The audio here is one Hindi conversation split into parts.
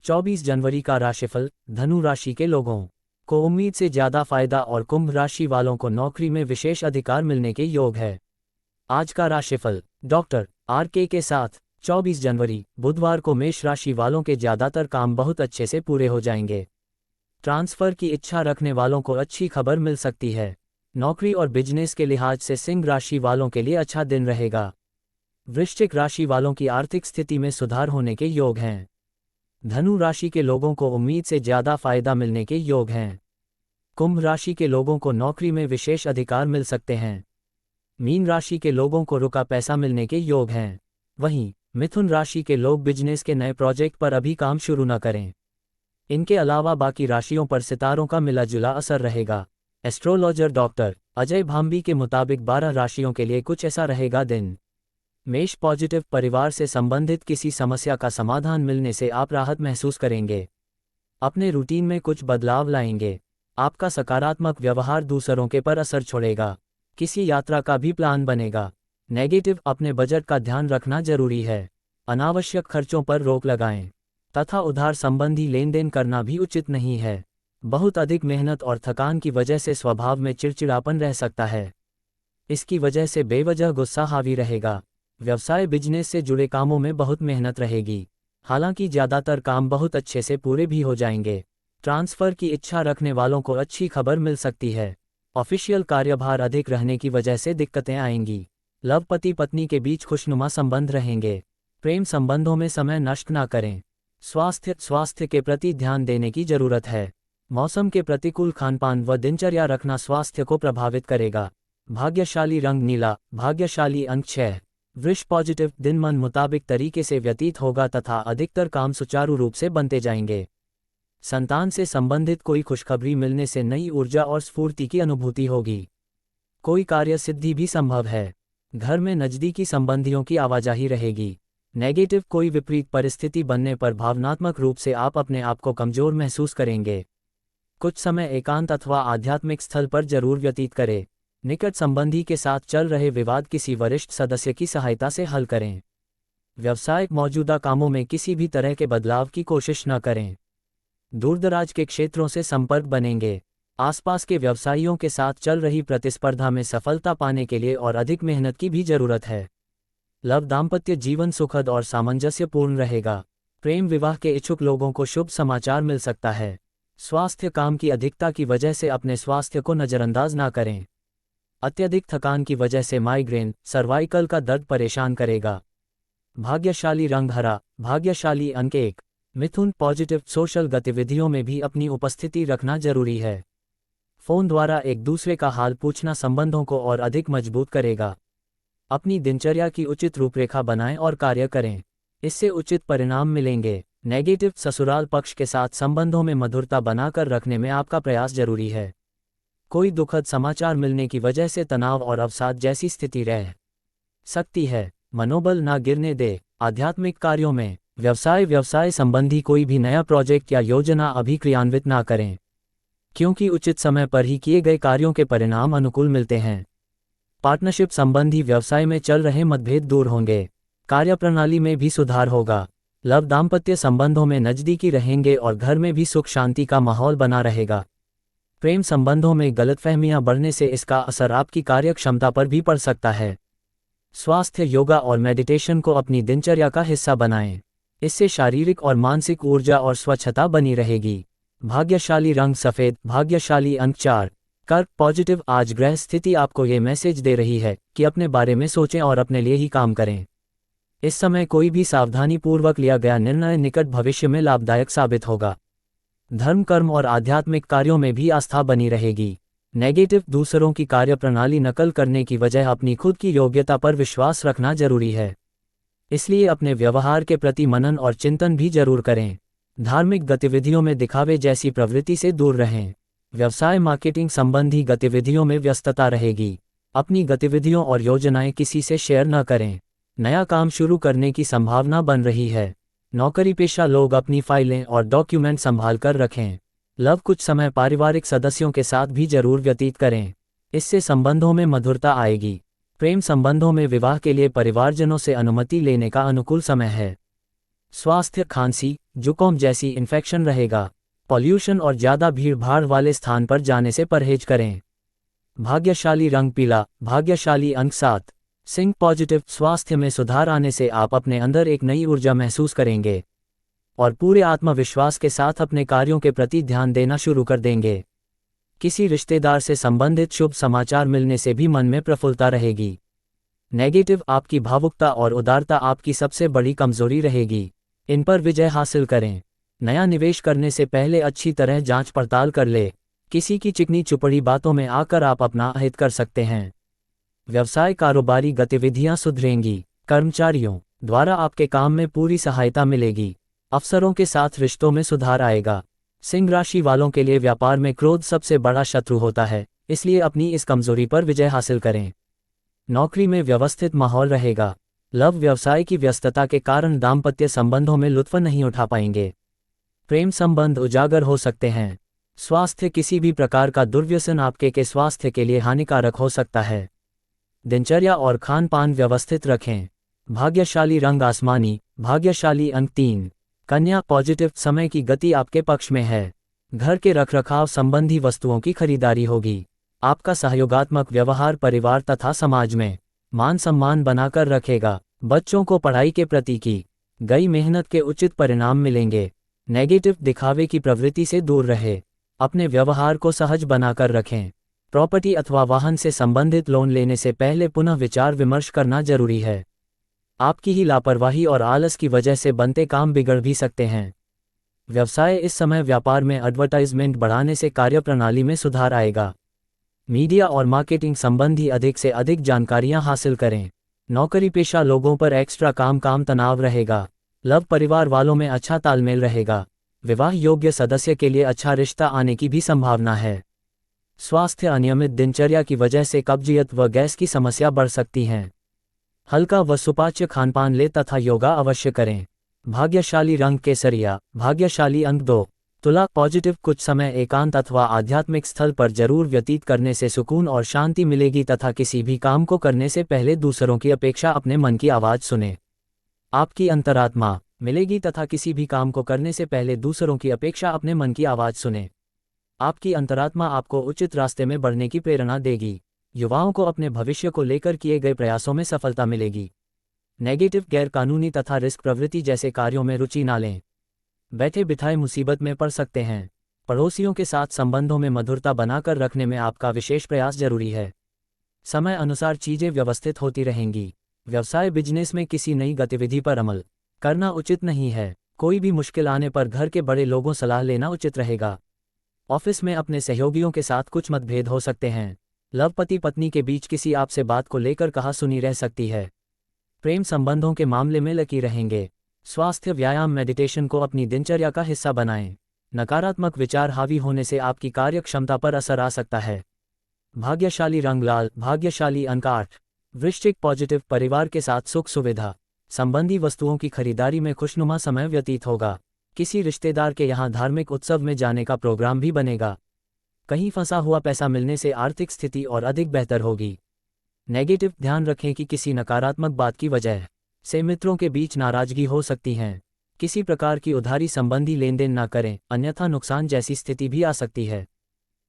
24 जनवरी का राशिफल। धनु राशि के लोगों को उम्मीद से ज्यादा फायदा और कुंभ राशि वालों को नौकरी में विशेष अधिकार मिलने के योग है। आज का राशिफल डॉक्टर आर के साथ 24 जनवरी बुधवार को मेष राशि वालों के ज्यादातर काम बहुत अच्छे से पूरे हो जाएंगे। ट्रांसफर की इच्छा रखने वालों को अच्छी खबर मिल सकती है। नौकरी और बिजनेस के लिहाज से सिंह राशि वालों के लिए अच्छा दिन रहेगा। वृश्चिक राशि वालों की आर्थिक स्थिति में सुधार होने के योग हैं। धनु राशि के लोगों को उम्मीद से ज्यादा फायदा मिलने के योग हैं। कुंभ राशि के लोगों को नौकरी में विशेष अधिकार मिल सकते हैं। मीन राशि के लोगों को रुका पैसा मिलने के योग हैं। वहीं मिथुन राशि के लोग बिजनेस के नए प्रोजेक्ट पर अभी काम शुरू न करें। इनके अलावा बाकी राशियों पर सितारों का मिला जुला असर रहेगा। एस्ट्रोलॉजर डॉक्टर अजय भांबी के मुताबिक 12 राशियों के लिए कुछ ऐसा रहेगा दिन। मेष पॉजिटिव परिवार से संबंधित किसी समस्या का समाधान मिलने से आप राहत महसूस करेंगे। अपने रूटीन में कुछ बदलाव लाएंगे। आपका सकारात्मक व्यवहार दूसरों के पर असर छोड़ेगा। किसी यात्रा का भी प्लान बनेगा। नेगेटिव अपने बजट का ध्यान रखना जरूरी है। अनावश्यक खर्चों पर रोक लगाएं तथा उधार संबंधी लेन देन करना भी उचित नहीं है। बहुत अधिक मेहनत और थकान की वजह से स्वभाव में चिड़चिड़ापन रह सकता है। इसकी वजह से बेवजह गुस्सा हावी रहेगा। व्यवसाय बिजनेस से जुड़े कामों में बहुत मेहनत रहेगी। हालांकि ज़्यादातर काम बहुत अच्छे से पूरे भी हो जाएंगे। ट्रांसफ़र की इच्छा रखने वालों को अच्छी खबर मिल सकती है। ऑफिशियल कार्यभार अधिक रहने की वजह से दिक्कतें आएंगी। लव पति पत्नी के बीच खुशनुमा संबंध रहेंगे। प्रेम संबंधों में समय नष्ट ना करें। स्वास्थ्य के प्रति ध्यान देने की जरूरत है। मौसम के प्रतिकूल खानपान व दिनचर्या रखना स्वास्थ्य को प्रभावित करेगा। भाग्यशाली रंग नीला। भाग्यशाली अंक 6। वृष पॉजिटिव दिन मन मुताबिक तरीके से व्यतीत होगा तथा अधिकतर काम सुचारू रूप से बनते जाएंगे। संतान से संबंधित कोई खुशखबरी मिलने से नई ऊर्जा और स्फूर्ति की अनुभूति होगी। कोई कार्य सिद्धि भी संभव है। घर में नज़दीकी संबंधियों की आवाजाही रहेगी। नेगेटिव कोई विपरीत परिस्थिति बनने पर भावनात्मक रूप से आप अपने आप को कमजोर महसूस करेंगे। कुछ समय एकांत अथवा आध्यात्मिक स्थल पर जरूर व्यतीत करें। निकट संबंधी के साथ चल रहे विवाद किसी वरिष्ठ सदस्य की सहायता से हल करें। व्यावसायिक मौजूदा कामों में किसी भी तरह के बदलाव की कोशिश न करें। दूरदराज के क्षेत्रों से संपर्क बनेंगे। आसपास के व्यवसायियों के साथ चल रही प्रतिस्पर्धा में सफलता पाने के लिए और अधिक मेहनत की भी जरूरत है। लव दाम्पत्य जीवन सुखद और सामंजस्यपूर्ण रहेगा। प्रेम विवाह के इच्छुक लोगों को शुभ समाचार मिल सकता है। स्वास्थ्य काम की अधिकता की वजह से अपने स्वास्थ्य को नज़रअंदाज ना करें। अत्यधिक थकान की वजह से माइग्रेन सर्वाइकल का दर्द परेशान करेगा। भाग्यशाली रंग हरा। भाग्यशाली अंक 1। मिथुन पॉजिटिव सोशल गतिविधियों में भी अपनी उपस्थिति रखना जरूरी है। फोन द्वारा एक दूसरे का हाल पूछना संबंधों को और अधिक मजबूत करेगा। अपनी दिनचर्या की उचित रूपरेखा बनाएं और कार्य करें। इससे उचित परिणाम मिलेंगे। नेगेटिव ससुराल पक्ष के साथ संबंधों में मधुरता बनाकर रखने में आपका प्रयास जरूरी है। कोई दुखद समाचार मिलने की वजह से तनाव और अवसाद जैसी स्थिति रह सकती है। मनोबल ना गिरने दे। आध्यात्मिक कार्यों में व्यवसाय संबंधी कोई भी नया प्रोजेक्ट या योजना अभी क्रियान्वित ना करें, क्योंकि उचित समय पर ही किए गए कार्यों के परिणाम अनुकूल मिलते हैं। पार्टनरशिप संबंधी व्यवसाय में चल रहे मतभेद दूर होंगे। कार्यप्रणाली में भी सुधार होगा। लव दाम्पत्य संबंधों में नज़दीकी रहेंगे और घर में भी सुख शांति का माहौल बना रहेगा। प्रेम संबंधों में गलतफहमियां बढ़ने से इसका असर आपकी कार्यक्षमता पर भी पड़ सकता है। स्वास्थ्य योगा और मेडिटेशन को अपनी दिनचर्या का हिस्सा बनाएं। इससे शारीरिक और मानसिक ऊर्जा और स्वच्छता बनी रहेगी। भाग्यशाली रंग सफ़ेद। भाग्यशाली अंक 4। कर्क पॉजिटिव आज ग्रह स्थिति आपको ये मैसेज दे रही है कि अपने बारे में सोचें और अपने लिए ही काम करें। इस समय कोई भी सावधानीपूर्वक लिया गया निर्णय निकट भविष्य में लाभदायक साबित होगा। धर्म कर्म और आध्यात्मिक कार्यों में भी आस्था बनी रहेगी। नेगेटिव दूसरों की कार्यप्रणाली नकल करने की वजह अपनी खुद की योग्यता पर विश्वास रखना जरूरी है। इसलिए अपने व्यवहार के प्रति मनन और चिंतन भी जरूर करें। धार्मिक गतिविधियों में दिखावे जैसी प्रवृत्ति से दूर रहें। व्यवसाय मार्केटिंग संबंधी गतिविधियों में व्यस्तता रहेगी। अपनी गतिविधियों और योजनाएं किसी से शेयर न करें। नया काम शुरू करने की संभावना बन रही है। नौकरी पेशा लोग अपनी फाइलें और डॉक्यूमेंट संभाल कर रखें। लव कुछ समय पारिवारिक सदस्यों के साथ भी जरूर व्यतीत करें। इससे संबंधों में मधुरता आएगी। प्रेम संबंधों में विवाह के लिए परिवारजनों से अनुमति लेने का अनुकूल समय है। स्वास्थ्य खांसी, जुकाम जैसी इन्फेक्शन रहेगा। पॉल्यूशन और ज़्यादा भीड़ भाड़ वाले स्थान पर जाने से परहेज करें। भाग्यशाली रंग पीला, भाग्यशाली अंक 7। सिंह पॉजिटिव, स्वास्थ्य में सुधार आने से आप अपने अंदर एक नई ऊर्जा महसूस करेंगे और पूरे आत्मविश्वास के साथ अपने कार्यों के प्रति ध्यान देना शुरू कर देंगे। किसी रिश्तेदार से संबंधित शुभ समाचार मिलने से भी मन में प्रफुल्लता रहेगी। नेगेटिव, आपकी भावुकता और उदारता आपकी सबसे बड़ी कमजोरी रहेगी। इन पर विजय हासिल करें। नया निवेश करने से पहले अच्छी तरह जांच पड़ताल कर ले। किसी की चिकनी चुपड़ी बातों में आकर आप अपना अहित कर सकते हैं। व्यवसाय कारोबारी गतिविधियां सुधरेंगी। कर्मचारियों द्वारा आपके काम में पूरी सहायता मिलेगी। अफसरों के साथ रिश्तों में सुधार आएगा। सिंह राशि वालों के लिए व्यापार में क्रोध सबसे बड़ा शत्रु होता है, इसलिए अपनी इस कमजोरी पर विजय हासिल करें। नौकरी में व्यवस्थित माहौल रहेगा। लव व्यवसाय की व्यस्तता के कारण दाम्पत्य संबंधों में लुत्फ नहीं उठा पाएंगे। प्रेम संबंध उजागर हो सकते हैं। स्वास्थ्य, किसी भी प्रकार का दुर्व्यसन आपके के स्वास्थ्य के लिए हानिकारक हो सकता है। दिनचर्या और खान पान व्यवस्थित रखें। भाग्यशाली रंग आसमानी, भाग्यशाली अंक 3। कन्या पॉजिटिव, समय की गति आपके पक्ष में है। घर के रखरखाव संबंधी वस्तुओं की खरीदारी होगी। आपका सहयोगात्मक व्यवहार परिवार तथा समाज में मान सम्मान बनाकर रखेगा। बच्चों को पढ़ाई के प्रति की गई मेहनत के उचित परिणाम मिलेंगे। नेगेटिव, दिखावे की प्रवृत्ति से दूर रहे। अपने व्यवहार को सहज बनाकर रखें। प्रॉपर्टी अथवा वाहन से संबंधित लोन लेने से पहले पुनः विचार विमर्श करना जरूरी है। आपकी ही लापरवाही और आलस की वजह से बनते काम बिगड़ भी सकते हैं। व्यवसाय, इस समय व्यापार में एडवर्टाइजमेंट बढ़ाने से कार्यप्रणाली में सुधार आएगा। मीडिया और मार्केटिंग संबंधी अधिक से अधिक जानकारियां हासिल करें। नौकरी पेशा लोगों पर एक्स्ट्रा काम तनाव रहेगा। लव परिवार वालों में अच्छा तालमेल रहेगा। विवाह योग्य सदस्य के लिए अच्छा रिश्ता आने की भी संभावना है। स्वास्थ्य, अनियमित दिनचर्या की वजह से कब्जियत व गैस की समस्या बढ़ सकती हैं। हल्का व सुपाच्य खानपान ले तथा योगा अवश्य करें। भाग्यशाली रंग केसरिया, भाग्यशाली अंक 2। तुला पॉजिटिव, कुछ समय एकांत अथवा आध्यात्मिक स्थल पर जरूर व्यतीत करने से सुकून और शांति मिलेगी तथा किसी भी काम को करने से पहले दूसरों की अपेक्षा अपने मन की आवाज़ सुने। आपकी अंतरात्मा मिलेगी तथा किसी भी काम को करने से पहले दूसरों की अपेक्षा अपने मन की आवाज़ सुने। आपकी अंतरात्मा आपको उचित रास्ते में बढ़ने की प्रेरणा देगी। युवाओं को अपने भविष्य को लेकर किए गए प्रयासों में सफलता मिलेगी। नेगेटिव, गैरकानूनी तथा रिस्क प्रवृत्ति जैसे कार्यों में रुचि ना लें। बैठे बिठाए मुसीबत में पड़ सकते हैं। पड़ोसियों के साथ संबंधों में मधुरता बनाकर रखने में आपका विशेष प्रयास जरूरी है। समय अनुसार चीजें व्यवस्थित होती रहेंगी। व्यवसाय बिजनेस में किसी नई गतिविधि पर अमल करना उचित नहीं है। कोई भी मुश्किल आने पर घर के बड़े लोगों सलाह लेना उचित रहेगा। ऑफिस में अपने सहयोगियों के साथ कुछ मतभेद हो सकते हैं। लव, पति पत्नी के बीच किसी आपसे बात को लेकर कहा सुनी रह सकती है। प्रेम संबंधों के मामले में लकी रहेंगे। स्वास्थ्य, व्यायाम, मेडिटेशन को अपनी दिनचर्या का हिस्सा बनाएं। नकारात्मक विचार हावी होने से आपकी कार्य क्षमता पर असर आ सकता है। भाग्यशाली रंग लाल, भाग्यशाली अंक 8। वृश्चिक पॉजिटिव, परिवार के साथ सुख सुविधा संबंधी वस्तुओं की खरीदारी में खुशनुमा समय व्यतीत होगा। किसी रिश्तेदार के यहाँ धार्मिक उत्सव में जाने का प्रोग्राम भी बनेगा। कहीं फंसा हुआ पैसा मिलने से आर्थिक स्थिति और अधिक बेहतर होगी। नेगेटिव, ध्यान रखें कि किसी नकारात्मक बात की वजह से मित्रों के बीच नाराजगी हो सकती है। किसी प्रकार की उधारी संबंधी लेन देन ना करें, अन्यथा नुकसान जैसी स्थिति भी आ सकती है।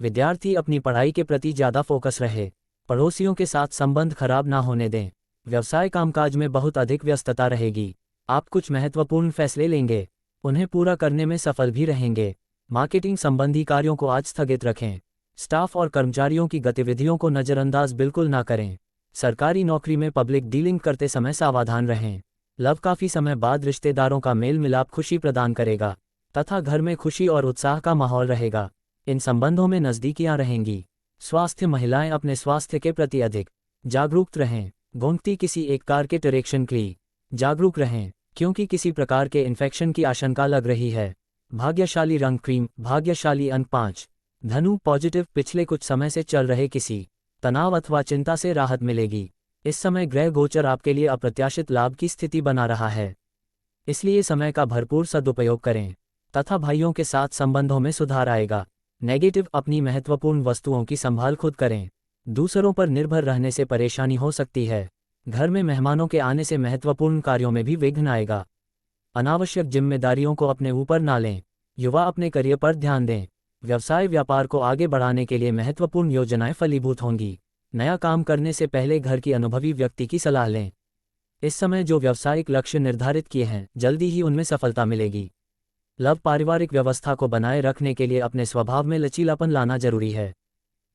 विद्यार्थी, अपनी पढ़ाई के प्रति ज़्यादा फोकस रहे। पड़ोसियों के साथ संबंध खराब ना होने दें। व्यवसाय कामकाज में बहुत अधिक व्यस्तता रहेगी। आप कुछ महत्वपूर्ण फैसले लेंगे, उन्हें पूरा करने में सफल भी रहेंगे। मार्केटिंग संबंधी कार्यों को आज स्थगित रखें। स्टाफ और कर्मचारियों की गतिविधियों को नज़रअंदाज बिल्कुल ना करें। सरकारी नौकरी में पब्लिक डीलिंग करते समय सावधान रहें। लव, काफ़ी समय बाद रिश्तेदारों का मेल मिलाप खुशी प्रदान करेगा तथा घर में खुशी और उत्साह का माहौल रहेगा। इन संबंधों में नज़दीकियां रहेंगी। स्वास्थ्य, महिलाएं अपने स्वास्थ्य के प्रति अधिक जागरूक रहें। गोंगती, किसी एक कार के डायरेक्शन के लिए जागरूक रहें क्योंकि किसी प्रकार के इन्फेक्शन की आशंका लग रही है। भाग्यशाली रंग क्रीम, भाग्यशाली अंक 5। धनु पॉजिटिव, पिछले कुछ समय से चल रहे किसी तनाव अथवा चिंता से राहत मिलेगी। इस समय ग्रह गोचर आपके लिए अप्रत्याशित लाभ की स्थिति बना रहा है, इसलिए समय का भरपूर सदुपयोग करें तथा भाइयों के साथ संबंधों में सुधार आएगा। नेगेटिव, अपनी महत्वपूर्ण वस्तुओं की संभाल खुद करें। दूसरों पर निर्भर रहने से परेशानी हो सकती है। घर में मेहमानों के आने से महत्वपूर्ण कार्यों में भी विघ्न आएगा। अनावश्यक जिम्मेदारियों को अपने ऊपर ना लें। युवा अपने करियर पर ध्यान दें। व्यवसाय व्यापार को आगे बढ़ाने के लिए महत्वपूर्ण योजनाएं फलीभूत होंगी। नया काम करने से पहले घर की अनुभवी व्यक्ति की सलाह लें। इस समय जो व्यावसायिक लक्ष्य निर्धारित किए हैं, जल्दी ही उनमें सफलता मिलेगी। लव पारिवारिक व्यवस्था को बनाए रखने के लिए अपने स्वभाव में लचीलापन लाना जरूरी है।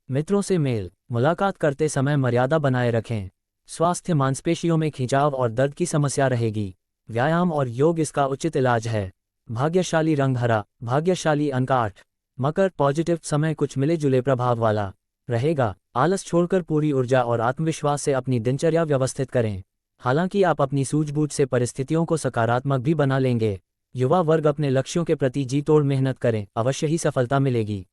मित्रों से मेल मुलाकात करते समय मर्यादा बनाए रखें। स्वास्थ्य मांसपेशियों में खिंचाव और दर्द की समस्या रहेगी। व्यायाम और योग इसका उचित इलाज है। भाग्यशाली रंग हरा, भाग्यशाली अंक 8। मकर पॉजिटिव समय कुछ मिले जुले प्रभाव वाला रहेगा। आलस छोड़कर पूरी ऊर्जा और आत्मविश्वास से अपनी दिनचर्या व्यवस्थित करें। हालांकि आप अपनी सूझबूझ से परिस्थितियों को सकारात्मक भी बना लेंगे। युवा वर्ग अपने लक्ष्यों के प्रति जी तोड़ मेहनत करें, अवश्य ही सफलता मिलेगी।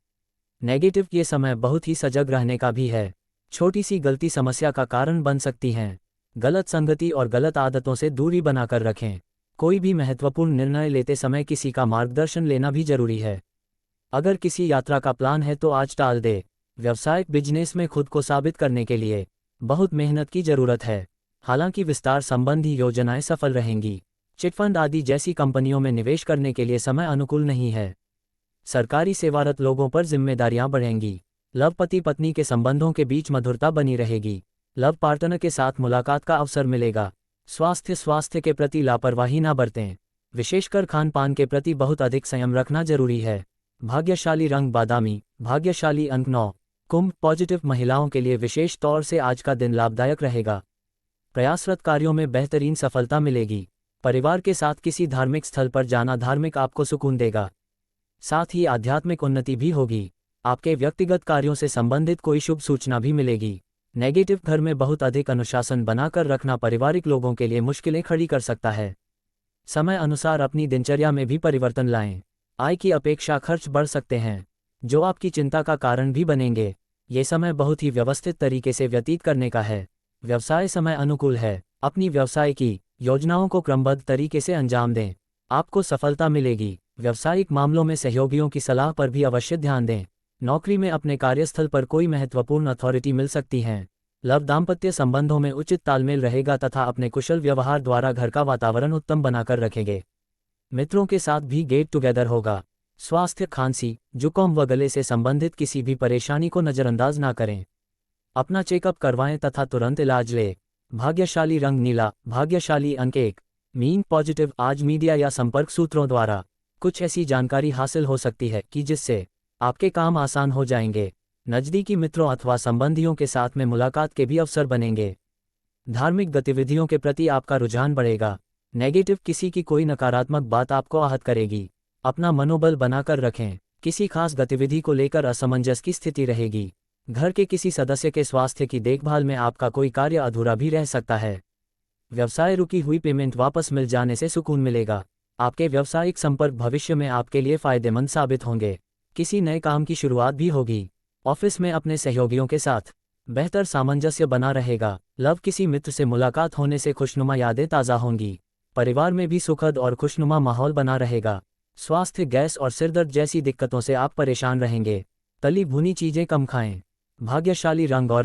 नेगेटिव ये समय बहुत ही सजग रहने का भी है। छोटी सी गलती समस्या का कारण बन सकती हैं। गलत संगति और गलत आदतों से दूरी बनाकर रखें। कोई भी महत्वपूर्ण निर्णय लेते समय किसी का मार्गदर्शन लेना भी जरूरी है। अगर किसी यात्रा का प्लान है तो आज टाल दे। व्यावसायिक बिजनेस में खुद को साबित करने के लिए बहुत मेहनत की जरूरत है। हालांकि विस्तार संबंधी योजनाएं सफल रहेंगी। चिटफंड आदि जैसी कंपनियों में निवेश करने के लिए समय अनुकूल नहीं है। सरकारी सेवारत लोगों पर जिम्मेदारियां बढ़ेंगी। लव पति पत्नी के संबंधों के बीच मधुरता बनी रहेगी। लव पार्टनर के साथ मुलाकात का अवसर मिलेगा। स्वास्थ्य के प्रति लापरवाही ना बरतें। विशेषकर खान पान के प्रति बहुत अधिक संयम रखना जरूरी है। भाग्यशाली रंग बादामी, भाग्यशाली अंक 9। कुंभ पॉजिटिव महिलाओं के लिए विशेष तौर से आज का दिन लाभदायक रहेगा। प्रयासरत कार्यों में बेहतरीन सफलता मिलेगी। परिवार के साथ किसी धार्मिक स्थल पर जाना धार्मिक आपको सुकून देगा। साथ ही आध्यात्मिक उन्नति भी होगी। आपके व्यक्तिगत कार्यों से संबंधित कोई शुभ सूचना भी मिलेगी। नेगेटिव घर में बहुत अधिक अनुशासन बनाकर रखना पारिवारिक लोगों के लिए मुश्किलें खड़ी कर सकता है। समय अनुसार अपनी दिनचर्या में भी परिवर्तन लाएं। आय की अपेक्षा खर्च बढ़ सकते हैं, जो आपकी चिंता का कारण भी बनेंगे। ये समय बहुत ही व्यवस्थित तरीके से व्यतीत करने का है। व्यवसाय समय अनुकूल है। अपनी व्यवसाय की योजनाओं को क्रमबद्ध तरीके से अंजाम दें, आपको सफलता मिलेगी। व्यावसायिक मामलों में सहयोगियों की सलाह पर भी अवश्य ध्यान दें। नौकरी में अपने कार्यस्थल पर कोई महत्वपूर्ण अथॉरिटी मिल सकती है। लव दाम्पत्य संबंधों में उचित तालमेल रहेगा तथा अपने कुशल व्यवहार द्वारा घर का वातावरण उत्तम बनाकर रखेंगे। मित्रों के साथ भी गेट टुगेदर होगा। स्वास्थ्य खांसी, जुकाम व गले से संबंधित किसी भी परेशानी को नज़रअंदाज ना करें। अपना चेकअप करवाएं तथा तुरंत इलाज लें। भाग्यशाली रंग नीला, भाग्यशाली अंक 1। मीन पॉजिटिव आज मीडिया या संपर्क सूत्रों द्वारा कुछ ऐसी जानकारी हासिल हो सकती है कि जिससे आपके काम आसान हो जाएंगे। नज़दीकी मित्रों अथवा संबंधियों के साथ में मुलाकात के भी अवसर बनेंगे। धार्मिक गतिविधियों के प्रति आपका रुझान बढ़ेगा। नेगेटिव किसी की कोई नकारात्मक बात आपको आहत करेगी। अपना मनोबल बनाकर रखें। किसी खास गतिविधि को लेकर असमंजस की स्थिति रहेगी। घर के किसी सदस्य के स्वास्थ्य की देखभाल में आपका कोई कार्य अधूरा भी रह सकता है। व्यवसाय रुकी हुई पेमेंट वापस मिल जाने से सुकून मिलेगा। आपके व्यावसायिक संपर्क भविष्य में आपके लिए फायदेमंद साबित होंगे। किसी नए काम की शुरुआत भी होगी। ऑफिस में अपने सहयोगियों के साथ बेहतर सामंजस्य बना रहेगा। लव किसी मित्र से मुलाकात होने से खुशनुमा यादें ताज़ा होंगी। परिवार में भी सुखद और खुशनुमा माहौल बना रहेगा। स्वास्थ्य गैस और सिरदर्द जैसी दिक्कतों से आप परेशान रहेंगे। तली भुनी चीज़ें कम खाएं। भाग्यशाली रंग और